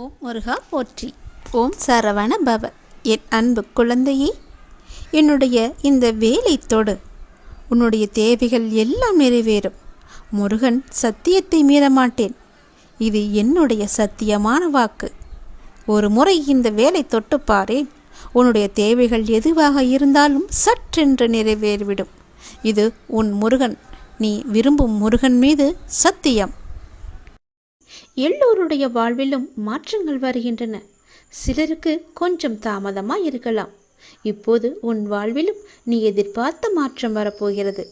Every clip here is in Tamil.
ஓம் முருகா போற்றி. ஓம் சரவண பவ. என் அன்பு குழந்தையே, என்னுடைய இந்த வேலை தொடு. உன்னுடைய தேவைகள் எல்லாம் நிறைவேறும். முருகன் சத்தியத்தை மீறமாட்டேன். இது என்னுடைய சத்தியமான வாக்கு. ஒரு முறை இந்த வேலை தொட்டு பாரேன். உன்னுடைய தேவைகள் எதுவாக இருந்தாலும் சற்றென்று நிறைவேறிவிடும். இது உன் முருகன், நீ விரும்பும் முருகன் மீது சத்தியம். எல்லோருடைய வாழ்விலும் மாற்றங்கள் வருகின்றன. சிலருக்கு கொஞ்சம் தாமதமாக இருக்கலாம். இப்போது உன் வாழ்விலும் நீ எதிர்பார்த்த மாற்றம் வரப்போகிறது.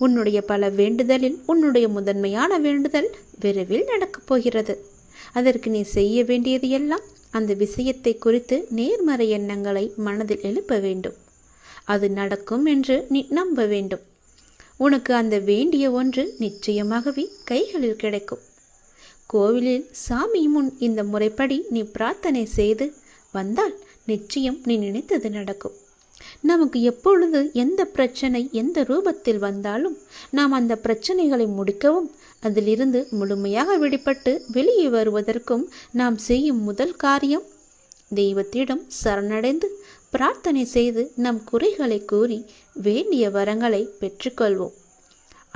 உன்னுடைய பல வேண்டுதலில் உன்னுடைய முதன்மையான வேண்டுதல் விரைவில் நடக்கப் போகிறது. அதற்கு நீ செய்ய வேண்டியது எல்லாம் அந்த விஷயத்தை குறித்து நேர்மறை எண்ணங்களை மனதில் எழுப்ப வேண்டும். அது நடக்கும் என்று நீ நம்ப வேண்டும். உனக்கு அந்த வேண்டிய ஒன்று நிச்சயமாகவே கைகளில் கிடைக்கும். கோவிலில் சாமி முன் இந்த முறைப்படி நீ பிரார்த்தனை செய்து வந்தால் நிச்சயம் நீ நினைத்தது நடக்கும். நமக்கு எப்பொழுது எந்த பிரச்சனை எந்த ரூபத்தில் வந்தாலும் நாம் அந்த பிரச்சனைகளை முடிக்கவும் அதிலிருந்து முழுமையாக விடுபட்டு வெளியே வருவதற்கும் நாம் செய்யும் முதல் காரியம் தெய்வத்திடம் சரணடைந்து பிரார்த்தனை செய்து நம் குறைகளை கூறி வேண்டிய வரங்களை பெற்றுக்கொள்வோம்.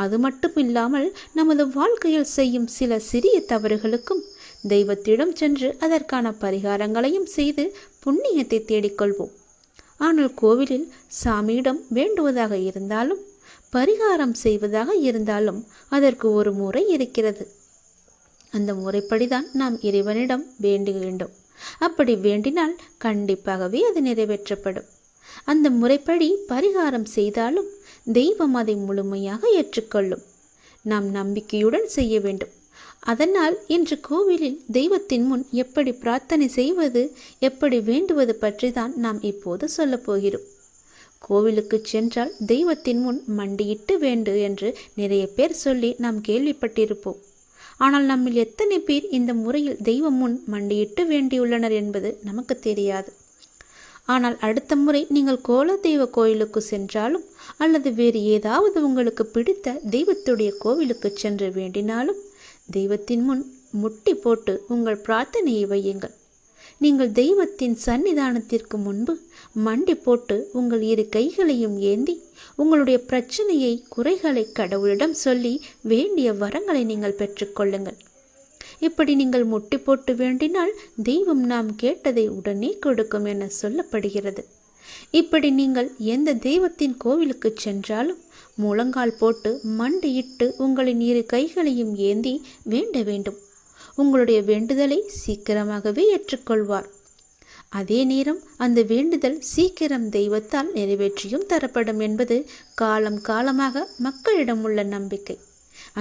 அது மட்டுமில்லாமல் நமது வாழ்க்கையில் செய்யும் சில சிறிய தவறுகளுக்கும் தெய்வத்திடம் சென்று அதற்கான பரிகாரங்களையும் செய்து புண்ணியத்தை தேடிக்கொள்வோம். ஆனால் கோவிலில் சாமியிடம் வேண்டுவதாக இருந்தாலும் பரிகாரம் செய்வதாக இருந்தாலும் அதற்கு ஒரு முறை இருக்கிறது. அந்த முறைப்படிதான் நாம் இறைவனிடம் வேண்ட வேண்டும். அப்படி வேண்டினால் கண்டிப்பாகவே அது நிறைவேற்றப்படும். அந்த முறைப்படி பரிகாரம் செய்தாலும் தெய்வம் அதை முழுமையாக ஏற்றுக்கொள்ளும். நாம் நம்பிக்கையுடன் செய்ய வேண்டும். அதனால் இன்று கோவிலில் தெய்வத்தின் முன் எப்படி பிரார்த்தனை செய்வது, எப்படி வேண்டுவது பற்றி தான் நாம் இப்போது சொல்லப் போகிறோம். கோவிலுக்கு சென்றால் தெய்வத்தின் முன் மண்டியிட்டு வேண்டு என்று நிறைய பேர் சொல்லி நாம் கேள்விப்பட்டிருப்போம். ஆனால் நம்மில் எத்தனை பேர் இந்த முறையில் தெய்வம் முன் மண்டியிட்டு வேண்டியுள்ளனர் என்பது நமக்கு தெரியாது. ஆனால் அடுத்த முறை நீங்கள் கோலதெய்வ கோயிலுக்கு சென்றாலும் அல்லது வேறு ஏதாவது உங்களுக்கு பிடித்த தெய்வத்துடைய கோவிலுக்கு சென்று வேண்டினாலும் தெய்வத்தின் முன் முட்டி போட்டு உங்கள் பிரார்த்தனையை வையுங்கள். நீங்கள் தெய்வத்தின் சன்னிதானத்திற்கு முன்பு மண்டி போட்டு உங்கள் இரு கைகளையும் ஏந்தி உங்களுடைய பிரச்சனையை குறைகளை கடவுளிடம் சொல்லி வேண்டிய வரங்களை நீங்கள் பெற்றுக்கொள்ளுங்கள். இப்படி நீங்கள் முட்டி போட்டு வேண்டினால் தெய்வம் நாம் கேட்டதை உடனே கொடுக்கும் என சொல்லப்படுகிறது. இப்படி நீங்கள் எந்த தெய்வத்தின் கோவிலுக்கு சென்றாலும் முழங்கால் போட்டு மண்டியிட்டு உங்களின் இரு கைகளையும் ஏந்தி வேண்ட வேண்டும். உங்களுடைய வேண்டுதலை சீக்கிரமாகவே ஏற்றுக்கொள்வார். அதே நேரம் அந்த வேண்டுதல் சீக்கிரம் தெய்வத்தால் நிறைவேற்றியும் தரப்படும் என்பது காலம் காலமாக மக்களிடம் உள்ள நம்பிக்கை.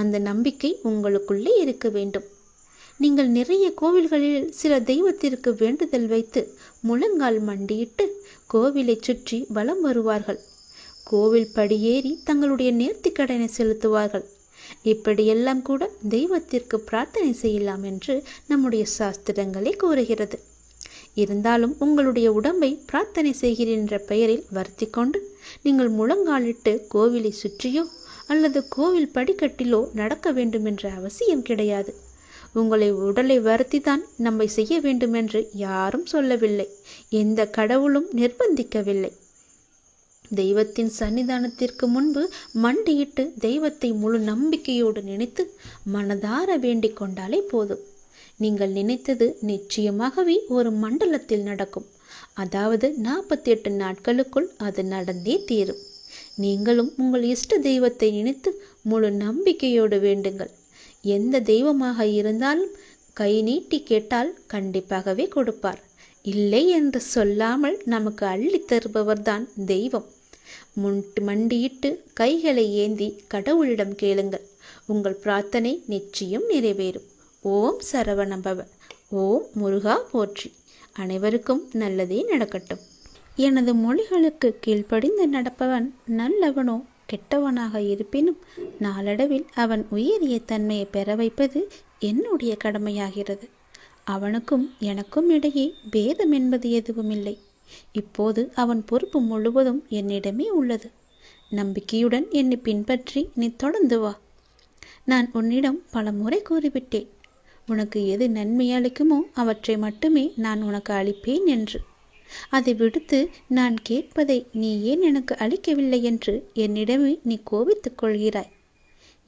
அந்த நம்பிக்கை உங்களுக்குள்ளே இருக்க வேண்டும். நீங்கள் நிறைய கோவில்களில் சில தெய்வத்திற்கு வேண்டுதல் வைத்து முழங்கால் மண்டியிட்டு கோவிலை சுற்றி வலம் வருவார்கள். கோவில் படியேறி தங்களுடைய நேர்த்திக்கடனை செலுத்துவார்கள். இப்படியெல்லாம் கூட தெய்வத்திற்கு பிரார்த்தனை செய்யலாம் என்று நம்முடைய சாஸ்திரங்களே கூறுகிறது. இருந்தாலும் உங்களுடைய உடம்பை பிரார்த்தனை செய்கிறேன் என்ற பெயரில் வருத்தி கொண்டு நீங்கள் முழங்காலிட்டு கோவிலை சுற்றியோ அல்லது கோவில் படிக்கட்டிலோ நடக்க வேண்டும் என்ற அவசியம் கிடையாது. உங்களை உடலை வருத்தி தான் நம்மை செய்ய வேண்டும் என்று யாரும் சொல்லவில்லை. எந்த கடவுளும் நிர்பந்திக்கவில்லை. தெய்வத்தின் சன்னிதானத்திற்கு முன்பு மண்டியிட்டு தெய்வத்தை முழு நம்பிக்கையோடு நினைத்து மனதார வேண்டிக் கொண்டாலே போதும். நீங்கள் நினைத்தது நிச்சயமாகவே ஒரு மண்டலத்தில் நடக்கும். அதாவது 48 நாட்களுக்குள் அது நடந்தே தீரும். நீங்களும் உங்கள் இஷ்ட தெய்வத்தை நினைத்து முழு நம்பிக்கையோடு வேண்டுங்கள். எந்த தெய்வமாக இருந்தாலும் கை நீட்டி கேட்டால் கண்டிப்பாகவே கொடுப்பார். இல்லை என்று சொல்லாமல் நமக்கு அள்ளி தருபவர்தான் தெய்வம். மண்டியிட்டு கைகளை ஏந்தி கடவுளிடம் கேளுங்கள். உங்கள் பிரார்த்தனை நிச்சயம் நிறைவேறும். ஓம் சரவணபவ. ஓம் முருகா போற்றி. அனைவருக்கும் நல்லதே நடக்கட்டும். எனது மொழிகளுக்கு கீழ்ப்படிந்து நடப்பவன் நல்லவனோ கெட்டவனாக இருப்பினும் நாளடைவில் அவன் உயரிய தன்மையை பெற வைப்பது என்னுடைய கடமையாகிறது. அவனுக்கும் எனக்கும் இடையே பேதம் என்பது எதுவும் இல்லை. இப்போது அவன் பொறுப்பு முழுவதும் என்னிடமே உள்ளது. நம்பிக்கையுடன் என்னை பின்பற்றி நீ தொடர்ந்து வா. நான் உன்னிடம் பல முறை கூறிவிட்டேன். உனக்கு எது நன்மை அளிக்குமோ அவற்றை மட்டுமே நான் உனக்கு அளிப்பேன் என்று. அதை விடுத்து நான் கேட்பதை நீ ஏன் எனக்கு அளிக்கவில்லை என்று என்னிடமே நீ கோபித்துக் கொள்கிறாய்.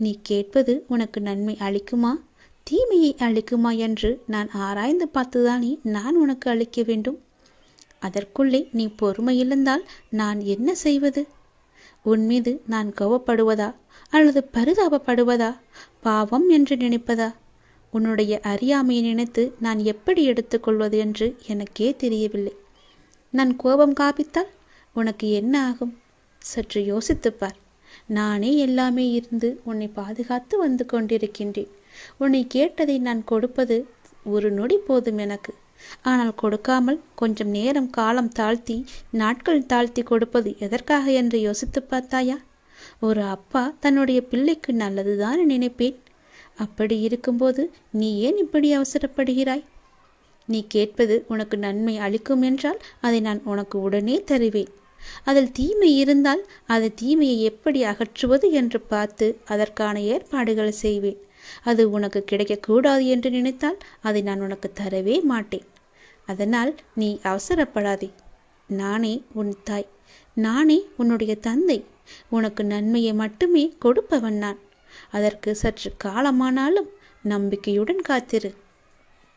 நீ கேட்பது உனக்கு நன்மை அளிக்குமா தீமையை அளிக்குமா என்று நான் ஆராய்ந்து பார்த்துதானே நான் உனக்கு அளிக்க வேண்டும். அதற்குள்ளே நீ பொறுமை இழந்தால் நான் என்ன செய்வது? உன் மீது நான் கோபப்படுவதா அல்லது பரிதாபப்படுவதா, பாவம் என்று நினைப்பதா? உன்னுடைய அறியாமையை நினைத்து நான் எப்படி எடுத்துக்கொள்வது என்று எனக்கே தெரியவில்லை. நான் கோபம் காப்பித்தால் உனக்கு என்ன ஆகும்? சற்று யோசித்துப்பார். நானே எல்லாமே இருந்து உன்னை பாதுகாத்து வந்து கொண்டிருக்கின்றேன். உன்னை கேட்டதை நான் கொடுப்பது ஒரு நொடி போதும் எனக்கு. ஆனால் கொடுக்காமல் கொஞ்சம் நேரம் காலம் தாழ்த்தி நாட்கள் தாழ்த்தி கொடுப்பது எதற்காக என்று யோசித்து பார்த்தாயா? ஒரு அப்பா தன்னுடைய பிள்ளைக்கு நல்லதுதான் நினைப்பேன். அப்படி இருக்கும்போது நீ ஏன் இப்படி அவசரப்படுகிறாய்? நீ கேட்பது உனக்கு நன்மை அளிக்கும் என்றால் அதை நான் உனக்கு உடனே தருவேன். அதில் தீமை இருந்தால் அது தீமையை எப்படி அகற்றுவது என்று பார்த்து அதற்கான ஏற்பாடுகள் செய்வேன். அது உனக்கு கிடைக்கக்கூடாது என்று நினைத்தால் அதை நான் உனக்கு தரவே மாட்டேன். அதனால் நீ அவசரப்படாதே. நானே உன் தாய், நானே உன்னுடைய தந்தை. உனக்கு நன்மையை மட்டுமே கொடுப்பவன் நான். அதற்கு சற்று காலமானாலும் நம்பிக்கையுடன் காத்திரு.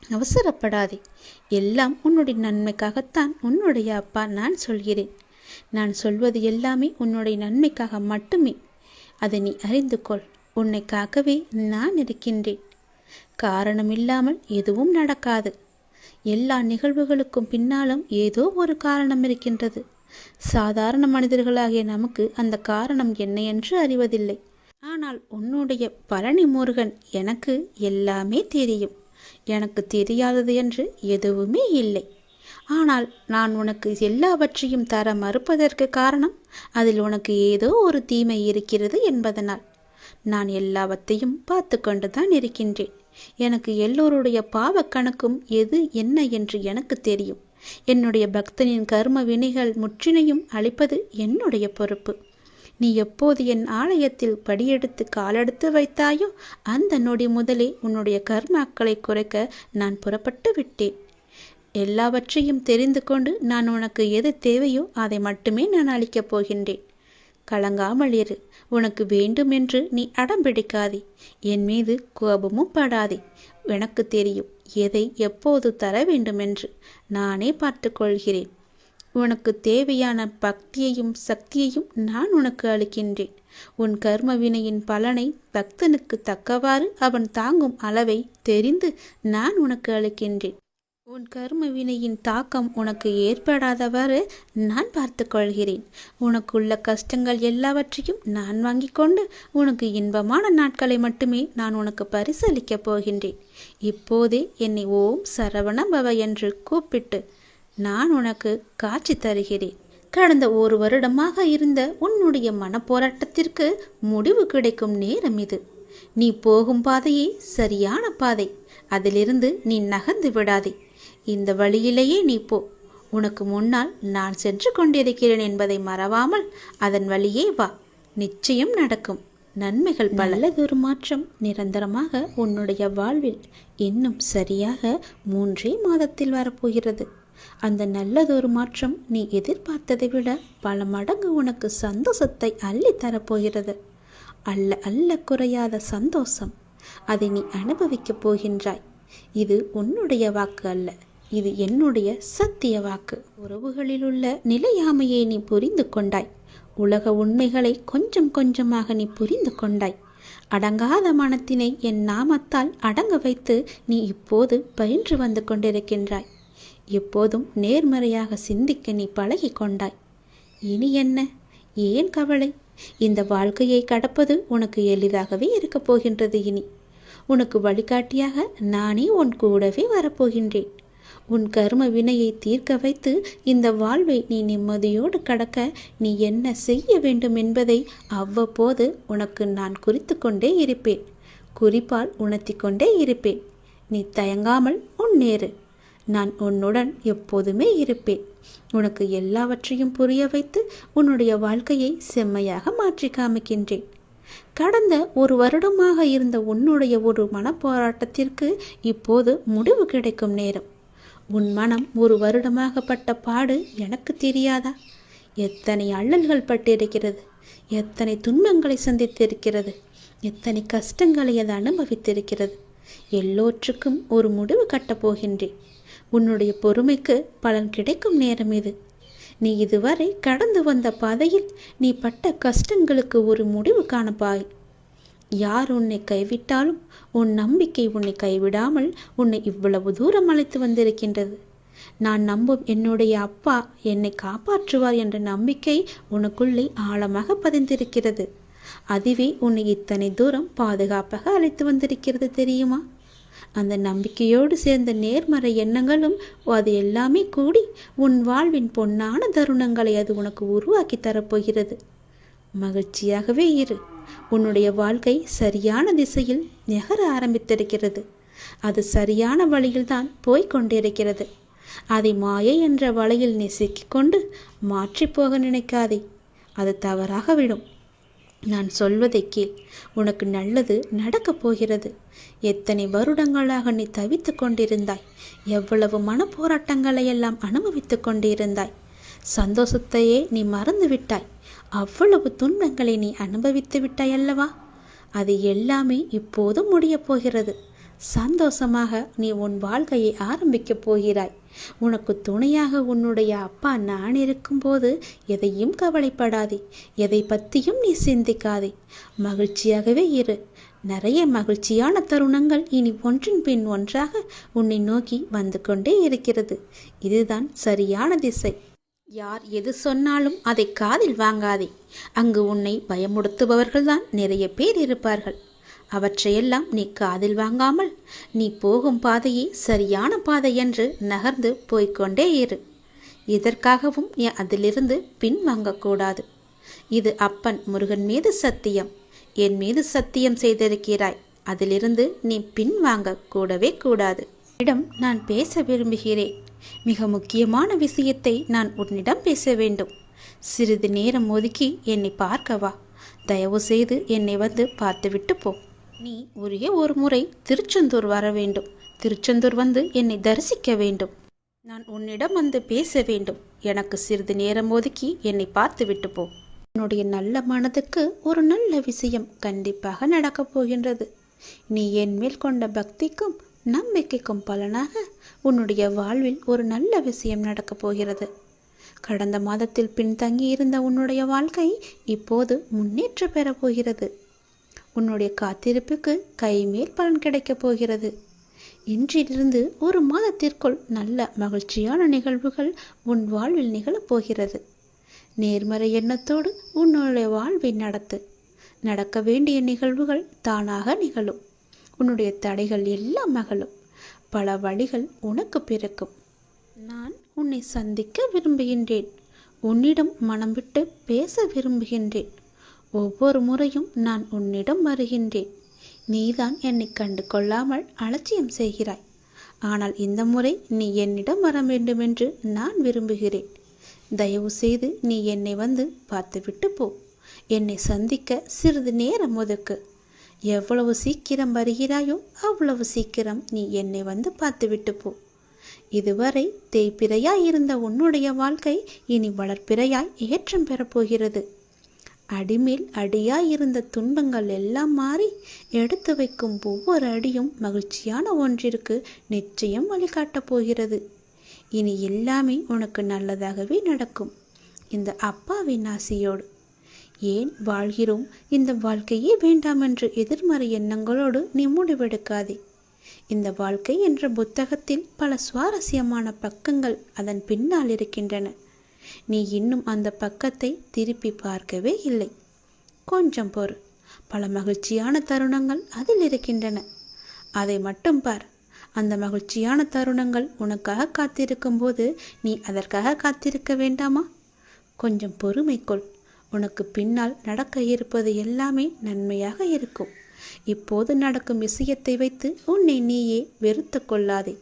அவசரப்படாதே. எல்லாம் உன்னுடைய நன்மைக்காகத்தான் உன்னுடைய அப்பா நான் சொல்கிறேன். நான் சொல்வது எல்லாமே உன்னுடைய நன்மைக்காக மட்டுமே. அதை நீ அறிந்து கொள். உன்னை காக்கவே நான் இருக்கின்றேன். காரணம் இல்லாமல் எதுவும் நடக்காது. எல்லா நிகழ்வுகளுக்கும் பின்னாலும் ஏதோ ஒரு காரணம் இருக்கின்றது. சாதாரண மனிதர்களாகிய நமக்கு அந்த காரணம் என்ன என்று அறிவதில்லை. ஆனால் உன்னுடைய பழனி முருகன் எனக்கு எல்லாமே தெரியும். எனக்கு தெரியாதது என்று எதுவுமே இல்லை. ஆனால் நான் உனக்கு எல்லாவற்றையும் தர மறுப்பதற்கு காரணம் அதில் உனக்கு ஏதோ ஒரு தீமை இருக்கிறது என்பதனால். நான் எல்லாவற்றையும் பார்த்து கொண்டுதான் இருக்கின்றேன். எனக்கு எல்லோருடைய பாவ கணக்கும் எது என்ன என்று எனக்கு தெரியும். என்னுடைய பக்தனின் கர்ம வினைகள் முற்றினையும் அளிப்பது என்னுடைய பொறுப்பு. நீ எப்போது என் ஆலயத்தில் படியெடுத்து காலெடுத்து வைத்தாயோ அந்த நொடி முதலே உன்னுடைய கர்மாக்களை குறைக்க நான் புறப்பட்டு விட்டேன். எல்லாவற்றையும் தெரிந்து கொண்டு நான் உனக்கு எது தேவையோ அதை மட்டுமே நான் அளிக்கப் போகின்றேன். கலங்காமல் இரு. உனக்கு வேண்டும் என்று நீ அடம்பிடிக்காதே. என் மீது கோபமும் படாதே. எனக்கு தெரியும் எதை எப்போது தர வேண்டும் என்று. நானே பார்த்து கொள்கிறேன். உனக்கு தேவையான பக்தியையும் சக்தியையும் நான் உனக்கு அளிக்கின்றேன். உன் கர்ம வினையின் பலனை பக்தனுக்கு தக்கவாறு அவன் தாங்கும் அளவை தெரிந்து நான் உனக்கு அளிக்கின்றேன். உன் கர்ம வினையின் தாக்கம் உனக்கு ஏற்படாதவாறு நான் பார்த்து கொள்கிறேன். உனக்குள்ள கஷ்டங்கள் எல்லாவற்றையும் நான் வாங்கி கொண்டு உனக்கு இன்பமான நாட்களை மட்டுமே நான் உனக்கு பரிசளிக்கப் போகின்றேன். இப்போதே என்னை ஓம் சரவண பவ என்று கூப்பிட்டு நான் உனக்கு காட்சி தருகிறேன். கடந்த 1 வருடமாக இருந்த உன்னுடைய மனப்போராட்டத்திற்கு முடிவு கிடைக்கும் நேரம் இது. நீ போகும் பாதையே சரியான பாதை. அதிலிருந்து நீ நகர்ந்து விடாதே. இந்த வழியிலேயே நீ போ. உனக்கு முன்னால் நான் சென்று கொண்டிருக்கிறேன் என்பதை மறவாமல் அதன் வழியே வா. நிச்சயம் நடக்கும் நன்மைகள் பல. நல்லதொரு மாற்றம் நிரந்தரமாக உன்னுடைய வாழ்வில் இன்னும் சரியாக 3 மாதத்தில் வரப்போகிறது. அந்த நல்லதொரு மாற்றம் நீ எதிர்பார்த்ததை விட பல மடங்கு உனக்கு சந்தோஷத்தை அள்ளி தரப்போகிறது. அல்ல அல்ல குறையாத சந்தோஷம். அதை நீ அனுபவிக்கப் போகின்றாய். இது உன்னுடைய வாக்கு அல்ல, இது என்னுடைய சத்திய வாக்கு. உறவுகளில் உள்ள நிலையாமையை நீ புரிந்து கொண்டாய். உலக உண்மைகளை கொஞ்சம் கொஞ்சமாக நீ புரிந்து கொண்டாய். அடங்காத மனத்தினை என் நாமத்தால் அடங்க வைத்து நீ இப்போது பயின்று வந்து கொண்டிருக்கின்றாய். எப்போதும் நேர்மறையாக சிந்திக்க நீ பழகி கொண்டாய். இனி என்ன? ஏன் கவலை? இந்த வாழ்க்கையை கடப்பது உனக்கு எளிதாகவே இருக்கப் போகின்றது. இனி உனக்கு வழிகாட்டியாக நானே உன் கூடவே வரப்போகின்றேன். உன் கர்ம வினையை தீர்க்க வைத்து இந்த வாழ்வை நீ நிம்மதியோடு கடக்க நீ என்ன செய்ய வேண்டும் என்பதை அவ்வப்போது உனக்கு நான் குறித்து கொண்டே இருப்பேன். குறிப்பால் உணர்த்தி கொண்டே இருப்பேன். நீ தயங்காமல் முன்னேறு. நான் உன்னுடன் எப்போதுமே இருப்பேன். உனக்கு எல்லாவற்றையும் புரிய வைத்து உன்னுடைய வாழ்க்கையை செம்மையாக மாற்றி காமிக்கின்றேன். கடந்த ஒரு வருடமாக இருந்த உன்னுடைய ஒரு மனப்போராட்டத்திற்கு இப்போது முடிவு கிடைக்கும் நேரம். உன் மனம் ஒரு வருடமாக பட்ட பாடு எனக்கு தெரியாதா? எத்தனை அல்லல்கள் பட்டிருக்கிறது, எத்தனை துன்பங்களை சந்தித்திருக்கிறது, எத்தனை கஷ்டங்களை அது அனுபவித்திருக்கிறது. எல்லோற்றுக்கும் ஒரு முடிவு கட்டப்போகின்றேன். உன்னுடைய பொறுமைக்கு பலன் கிடைக்கும் நேரம் இது. நீ இதுவரை கடந்து வந்த பாதையில் நீ பட்ட கஷ்டங்களுக்கு ஒரு முடிவு காணப்பாய். யார் உன்னை கைவிட்டாலும் உன் நம்பிக்கை உன்னை கைவிடாமல் உன்னை இவ்வளவு தூரம் அழைத்து வந்திருக்கின்றது. நான் நம்பும் என்னுடைய அப்பா என்னை காப்பாற்றுவார் என்ற நம்பிக்கை உனக்குள்ளே ஆழமாக பதிந்திருக்கிறது. அதுவே உன்னை இத்தனை தூரம் பாதுகாப்பாக அழைத்து வந்திருக்கிறது தெரியுமா? அந்த நம்பிக்கையோடு சேர்ந்த நேர்மறை எண்ணங்களும் அது எல்லாமே கூடி உன் வாழ்வின் பொன்னான தருணங்களை அது உனக்கு உருவாக்கி தரப்போகிறது. மகிழ்ச்சியாகவே இரு. உன்னுடைய வாழ்க்கை சரியான திசையில் நகர ஆரம்பித்திருக்கிறது. அது சரியான வழியில்தான் போய்கொண்டிருக்கிறது. அதை மாயை என்ற வலையில் நீ சிக்கிக்கொண்டு மாற்றி போக நினைக்காதே. அது தவறாக விடும். நான் சொல்வதை கேள். உனக்கு நல்லது நடக்கப் போகிறது. எத்தனை வருடங்களாக நீ தவித்து கொண்டிருந்தாய். எவ்வளவு மனப்போராட்டங்களை எல்லாம் அனுபவித்து கொண்டிருந்தாய். சந்தோஷத்தையே நீ மறந்து விட்டாய். அவ்வளவு துன்பங்களை நீ அனுபவித்து விட்டாய் அல்லவா? அது எல்லாமே இப்போது முடியப் போகிறது. சந்தோஷமாக நீ உன் வாழ்க்கையை ஆரம்பிக்கப் போகிறாய். உனக்கு துணையாக உன்னுடைய அப்பா நான் இருக்கும்போது எதையும் கவலைப்படாதே. எதை பற்றியும் நீ சிந்திக்காதே. மகிழ்ச்சியாகவே இரு. நிறைய மகிழ்ச்சியான தருணங்கள் இனி ஒன்றின் பின் ஒன்றாக உன்னை நோக்கி வந்து கொண்டே இருக்கிறது. இதுதான் சரியான திசை. யார் எது சொன்னாலும் அதை காதில் வாங்காதே. அங்கு உன்னை பயமுடுத்துபவர்கள்தான் நிறைய பேர் இருப்பார்கள். அவற்றையெல்லாம் நீ காதில் வாங்காமல் நீ போகும் பாதையே சரியான பாதை என்று நகர்ந்து போய்கொண்டே இரு. இதற்காகவும் நீ அதிலிருந்து பின் வாங்கக்கூடாது. இது அப்பன் முருகன் மீது சத்தியம். என் மீது சத்தியம் செய்திருக்கிறாய். அதிலிருந்து நீ பின் வாங்க கூடவே கூடாது. இடம் நான் பேச விரும்புகிறேன். மிக முக்கியமான விஷயத்தை நான் உன்னிடம் பேச வேண்டும். சிறிது நேரம் ஒதுக்கி என்னை பார்க்கவா. தயவு செய்து என்னை வந்து பார்த்துவிட்டு போ. நீ ஒரே ஒரு முறை திருச்செந்தூர் வர வேண்டும். திருச்செந்தூர் வந்து என்னை தரிசிக்க வேண்டும். நான் உன்னிடம் வந்து பேச வேண்டும். எனக்கு சிறிது நேரம் ஒதுக்கி என்னை பார்த்து விட்டு போ. உன்னுடைய நல்ல மனதுக்கு ஒரு நல்ல விஷயம் கண்டிப்பாக நடக்கப் போகின்றது. நீ என் மேல் கொண்ட பக்திக்கும் நம்பிக்கைக்கும் பலனாக உன்னுடைய வாழ்வில் ஒரு நல்ல விஷயம் நடக்கப் போகிறது. கடந்த மாதத்தில் பின்தங்கி இருந்த உன்னுடைய வாழ்க்கை இப்போது முன்னேற்றம் பெறப் போகிறது. உன்னுடைய காத்திருப்புக்கு கைமேல் பலன் கிடைக்கப் போகிறது. இன்றிலிருந்து ஒரு மாதத்திற்குள் நல்ல மகிழ்ச்சியான நிகழ்வுகள் உன் வாழ்வில் நிகழப்போகிறது. நேர்மறை எண்ணத்தோடு உன்னுடைய வாழ்வை நடத்து. நடக்க வேண்டிய நிகழ்வுகள் தானாக நிகழும். உன்னுடைய தடைகள் எல்லாம் அகலும். பல வழிகள் உனக்கு பிறக்கும். நான் உன்னை சந்திக்க விரும்புகின்றேன். உன்னிடம் மனம் விட்டு பேச விரும்புகின்றேன். ஒவ்வொரு முறையும் நான் உன்னிடம் வருகின்றேன். நீதான் என்னை கண்டு கொள்ளாமல் அலட்சியம் செய்கிறாய். ஆனால் இந்த முறை நீ என்னிடம் வர வேண்டுமென்று நான் விரும்புகிறேன். தயவு செய்து நீ என்னை வந்து பார்த்துவிட்டு போ. என்னை சந்திக்க சிறிது நேரம் ஒதுக்கு. எவ்வளவு சீக்கிரம் வருகிறாயோ அவ்வளவு சீக்கிரம் நீ என்னை வந்து பார்த்துவிட்டு போ. இதுவரை தேய்பிறையாய் இருந்த உன்னுடைய வாழ்க்கை இனி வளர்ப்பிறையாய் ஏற்றம் பெறப்போகிறது. அடிமேல் அடியாய் இருந்த துன்பங்கள் எல்லாம் மாறி எடுத்து வைக்கும் ஒவ்வொரு அடியும் மகிழ்ச்சியான ஒன்றிற்கு நிச்சயம் வழிகாட்டப் போகிறது. இனி எல்லாமே உனக்கு நல்லதாகவே நடக்கும். இந்த அப்பாவின் ஆசியோடு. ஏன் வாழ்கிறோம், இந்த வாழ்க்கையே வேண்டாம் என்று எதிர்மறை எண்ணங்களோடு நீ முடிவெடுக்காதே. இந்த வாழ்க்கை என்ற புத்தகத்தில் பல சுவாரஸ்யமான பக்கங்கள் அதன் பின்னால் இருக்கின்றன. நீ இன்னும் அந்த பக்கத்தை திருப்பி பார்க்கவே இல்லை. கொஞ்சம் பொறு. பல மகிழ்ச்சியான தருணங்கள் அதில் இருக்கின்றன. அதை மட்டும் பார். அந்த மகிழ்ச்சியான தருணங்கள் உனக்காக காத்திருக்கும் போது நீ அதற்காக காத்திருக்க வேண்டாமா? கொஞ்சம் பொறுமை கொள். உனக்கு பின்னால் நடக்க இருப்பது எல்லாமே நன்மையாக இருக்கும். இப்போது நடக்கும் விஷயத்தை வைத்து உன்னை நீயே வெறுத்து கொள்ளாதே.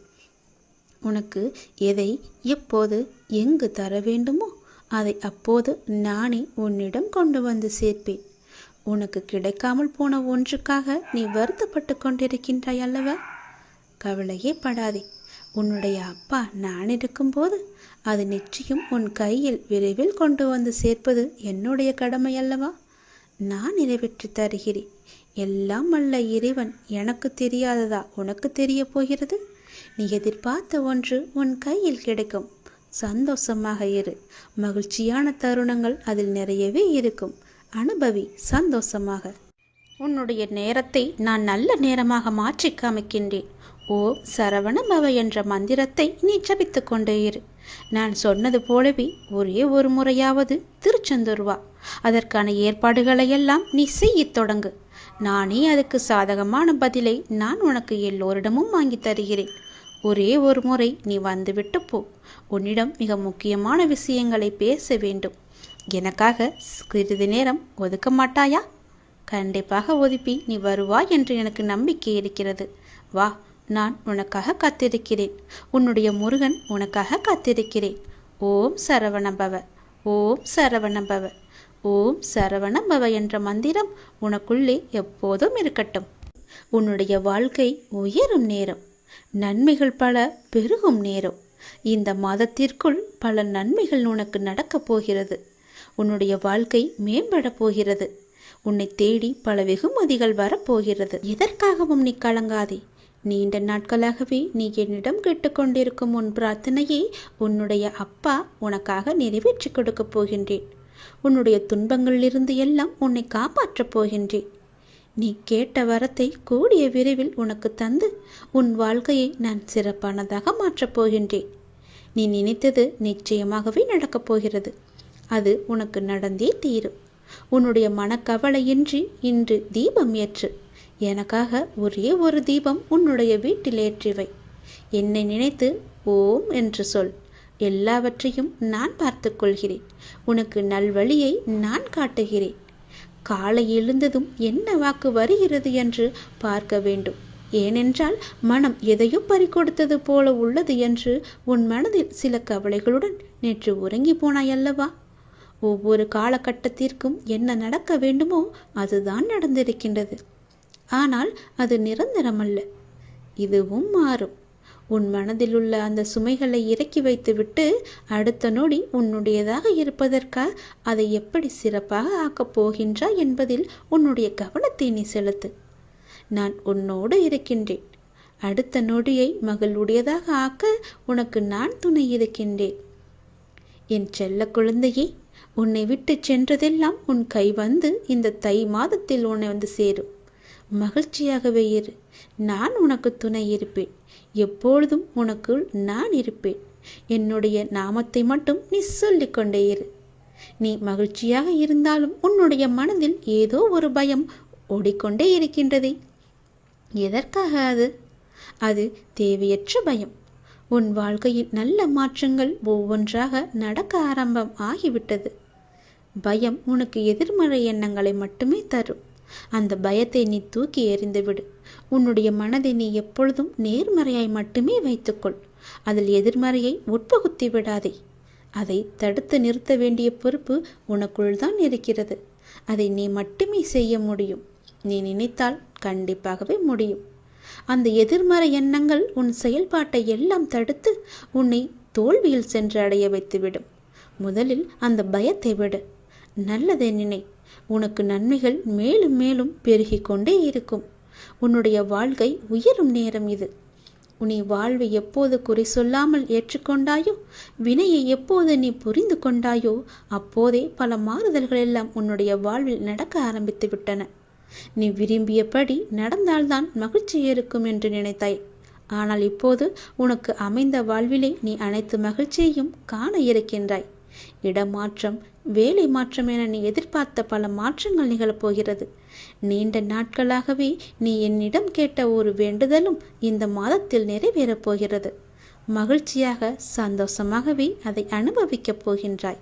உனக்கு எதை எப்போது எங்கு தர வேண்டுமோ அதை அப்போது நானே உன்னிடம் கொண்டு வந்து சேர்ப்பேன். உனக்கு கிடைக்காமல் போன ஒன்றுக்காக நீ வருத்தப்பட்டு கொண்டிருக்கின்றாய் அல்லவா? கவலையே படாதே. உன்னுடைய அப்பா நான் இருக்கும்போது அது நிச்சயம் உன் கையில் விரைவில் கொண்டு வந்து சேர்ப்பது என்னுடைய கடமை அல்லவா? நான் நிறைவேற்றி தருகிறேன். எல்லாம் அல்ல இறைவன் எனக்கு தெரியாததா உனக்கு தெரிய போகிறது? நீ எதிர்பார்த்த ஒன்று உன் கையில் கிடைக்கும். சந்தோஷமாக இரு. மகிழ்ச்சியான தருணங்கள் அதில் நிறையவே இருக்கும். அனுபவி சந்தோஷமாக. உன்னுடைய நேரத்தை நான் நல்ல நேரமாக மாற்றி காமிக்கின்றேன். ஓம் சரவண பவ என்ற மந்திரத்தை நீ ஜபித்து கொண்டே இரு. நான் சொன்னது போலவே ஒரே ஒரு முறையாவது திருச்செந்தூர் வா. அதற்கான ஏற்பாடுகளையெல்லாம் நீ செய்யத் தொடங்கு. நானே அதுக்கு சாதகமான பதிலை நான் உனக்கு எல்லோரிடமும் வாங்கி தருகிறேன். ஒரே ஒரு முறை நீ வந்துவிட்டு போ. உன்னிடம் மிக முக்கியமான விஷயங்களை பேச வேண்டும். எனக்காக சிறிது நேரம் ஒதுக்க மாட்டாயா? கண்டிப்பாக ஒதுப்பி நீ வருவாய் என்று எனக்கு நம்பிக்கை இருக்கிறது. வா, நான் உனக்காக காத்திருக்கிறேன். உன்னுடைய முருகன் உனக்காக காத்திருக்கிறேன். ஓம் சரவணபவ, ஓம் சரவணபவ, ஓம் சரவணபவ என்ற மந்திரம் உனக்குள்ளே எப்போதும் இருக்கட்டும். உன்னுடைய வாழ்க்கை உயரும் நேரம், நன்மைகள் பல பெருகும் நேரம். இந்த மாதத்திற்குள் பல நன்மைகள் உனக்கு நடக்கப் போகிறது. உன்னுடைய வாழ்க்கை மேம்பட போகிறது. உன்னை தேடி பல வெகுமதிகள் வரப்போகிறது. எதற்காகவும் நீ கலங்காதே. நீண்ட நாட்களாகவே நீ என்னிடம் கேட்டுக்கொண்டிருக்கும் உன் பிரார்த்தனையை உன்னுடைய அப்பா உனக்காக நிறைவேற்றி கொடுக்கப் போகின்றேன். உன்னுடைய துன்பங்களிலிருந்து எல்லாம் உன்னை காப்பாற்றப் போகின்றேன். நீ கேட்ட வரத்தை கூடிய விரைவில் உனக்கு தந்து உன் வாழ்க்கையை நான் சிறப்பானதாக மாற்றப் போகின்றேன். நீ நினைத்தது நிச்சயமாகவே நடக்கப் போகிறது. அது உனக்கு நடந்தே தீரும். உன்னுடைய மனக்கவலையின்றி இன்று தீபம் ஏற்று. எனக்காக ஒரே ஒரு தீபம் உன்னுடைய வீட்டில் ஏற்றிவை. என்னை நினைத்து ஓம் என்று சொல். எல்லாவற்றையும் நான் பார்த்து கொள்கிறேன். உனக்கு நல்வழியை நான் காட்டுகிறேன். காலை எழுந்ததும் என்ன வாக்கு வருகிறது என்று பார்க்க வேண்டும். ஏனென்றால் மனம் எதையோ பறிகொடுத்தது போல உள்ளது என்று உன் மனதில் சில கவலைகளுடன் நேற்று உறங்கி போனாயல்லவா? ஒவ்வொரு காலகட்டத்திற்கும் என்ன நடக்க வேண்டுமோ அதுதான் நடந்திருக்கின்றது. ஆனால் அது நிரந்தரமல்ல. இதுவும் மாறும். உன் மனதில் உள்ள அந்த சுமைகளை இறக்கி வைத்துவிட்டு அடுத்த நொடி உன்னுடையதாக இருப்பதற்காக அதை எப்படி சிறப்பாக ஆக்கப் போகின்றாய் என்பதில் உன்னுடைய கவனத்தை நீ செலுத்து. நான் உன்னோடு இருக்கின்றேன். அடுத்த நொடியை மகளுடையதாக ஆக்க உனக்கு நான் துணை இருக்கின்றேன். என் செல்ல குழந்தையே, உன்னை விட்டு சென்றதெல்லாம் உன் கை வந்து இந்த தை மாதத்தில் உன்னை வந்து சேரும். மகிழ்ச்சியாகவே இரு. நான் உனக்கு துணை இருப்பேன். எப்பொழுதும் உனக்குள் நான் இருப்பேன். என்னுடைய நாமத்தை மட்டும் நீ சொல்லிக்கொண்டே இரு. நீ மகிழ்ச்சியாக இருந்தாலும் உன்னுடைய மனதில் ஏதோ ஒரு பயம் ஓடிக்கொண்டே இருக்கின்றதே. எதற்காக அது? அது தேவையற்ற பயம். உன் வாழ்க்கையில் நல்ல மாற்றங்கள் ஒவ்வொன்றாக நடக்க ஆரம்பம் ஆகிவிட்டது. பயம் உனக்கு எதிர்மறை எண்ணங்களை மட்டுமே தரும். அந்த பயத்தை நீ தூக்கி எறிந்துவிடு. உன்னுடைய மனதை நீ எப்பொழுதும் நேர்மறையாய் மட்டுமே வைத்துக்கொள். அதில் எதிர்மறையை உட்பகுத்தி விடாதே. அதை தடுத்து நிறுத்த வேண்டிய பொறுப்பு உனக்குள் தான் இருக்கிறது. அதை நீ மட்டுமே செய்ய முடியும். நீ நினைத்தால் கண்டிப்பாகவே முடியும். அந்த எதிர்மறை எண்ணங்கள் உன் செயல்பாட்டை எல்லாம் தடுத்து உன்னை தோல்வியில் சென்று அடைய வைத்துவிடும். முதலில் அந்த பயத்தை விடு. நல்லதை நினை. உனக்கு நன்மைகள் மேலும் மேலும் பெருகி கொண்டே இருக்கும். உன்னுடைய வாழ்க்கை உயரும் நேரம் இது. நீ வாழ்வை எப்போது குறை சொல்லாமல் ஏற்றுக்கொண்டாயோ, வினையை எப்போது நீ புரிந்து கொண்டாயோ, அப்போதே பல மாறுதல்கள் எல்லாம் உன்னுடைய வாழ்வில் நடக்க ஆரம்பித்து விட்டன. நீ விரும்பியபடி நடந்தால்தான் மகிழ்ச்சி இருக்கும் என்று நினைத்தாய். ஆனால் இப்போது உனக்கு அமைந்த வாழ்விலே நீ அனைத்து மகிழ்ச்சியையும் காண இருக்கின்றாய். இடமாற்றம், வேலை மாற்றம் என நீ எதிர்பார்த்த பல மாற்றங்கள் நிகழப்போகிறது. நீண்ட நாட்களாகவே நீ என்னிடம் கேட்ட ஒரு வேண்டுதலும் இந்த மாதத்தில் நிறைவேறப் போகிறது. மகிழ்ச்சியாக சந்தோஷமாகவே அதை அனுபவிக்கப் போகின்றாய்.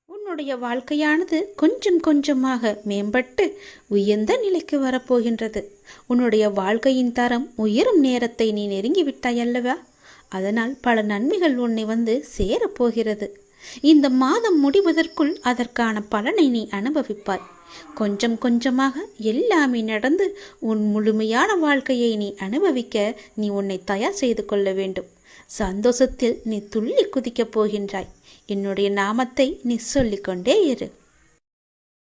உன்னுடைய வாழ்க்கையானது கொஞ்சம் கொஞ்சமாக மேம்பட்டு உயர்ந்த நிலைக்கு வரப்போகின்றது. உன்னுடைய வாழ்க்கையின் தரம் உயரும் நேரத்தை நீ நெருங்கிவிட்டாய் அல்லவா? அதனால் பல நன்மைகள் உன்னை வந்து சேரப்போகிறது. இந்த மாதம் முடிவதற்குள் அதற்கான பலனை நீ அனுபவிப்பாய். கொஞ்சம் கொஞ்சமாக எல்லாமே நடந்து உன் முழுமையான வாழ்க்கையை நீ அனுபவிக்க நீ உன்னை தயார் செய்து கொள்ள வேண்டும். சந்தோஷத்தில் நீ துள்ளி குதிக்கப் போகின்றாய். என்னுடைய நாமத்தை நீ சொல்லிக்கொண்டே இரு.